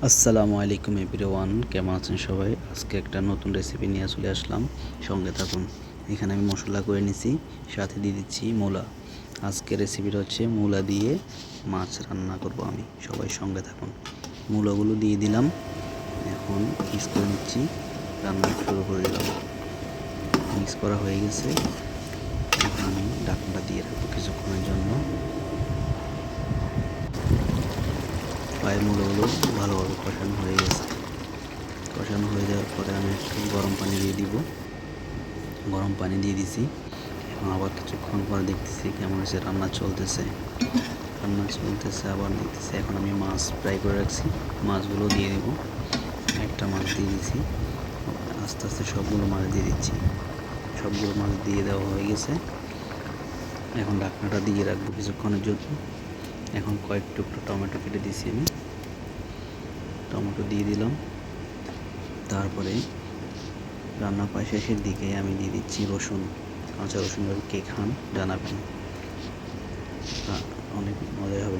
আসসালামু আলাইকুম এভরিওয়ান, কেমন আছেন সবাই? আজকে একটা নতুন রেসিপি নিয়ে চলে আসলাম, সঙ্গে থাকুন। এখানে আমি মশলা করে নিছি, সাথে দিয়ে দিচ্ছি মূলা। আজকে রেসিপিটা হচ্ছে মূলা দিয়ে মাছ রান্না করব আমি, সবাই সঙ্গে থাকুন। মূলাগুলো দিয়ে দিলাম, এখন মিক্স করে নিচ্ছি, রান্না শুরু করে দিলাম। মিক্স করা হয়ে গেছে, এখন আমি ঢাকনাটা দিয়ে রাখবো কিছুক্ষণের জন্য। প্রায় মূলাগুলো ভালোভাবে কষানো হয়ে গেছে। কষানো হয়ে যাওয়ার পরে আমি একটু গরম পানি দিয়ে দিব। গরম পানি দিয়ে দিছি। এখন আবার কিছুক্ষণ পরে দেখতেছি কেমন হয়েছে, রান্না চলতেছে। আবার দেখতেছি। এখন আমি মাছ ফ্রাই করে রাখছি, মাছগুলো দিয়ে দিব। একটা মাছ দিয়ে দিছি, আস্তে আস্তে সবগুলো মাছ দিয়ে দিচ্ছি। সবগুলো মাছ দিয়ে দেওয়া হয়ে গেছে। এখন ঢাকনাটা দিয়ে রাখবো কিছুক্ষণের জন্য। এখন কয়েক টুকরো টমেটো কেটে দিছি আমি, টমেটো দিয়ে দিলাম। তারপরে রান্না প্রায় শেষের দিকে আমি দিয়ে দিচ্ছি রসুন। কাঁচা রসুন কে খান জানাবেন, অনেক মজা হবে।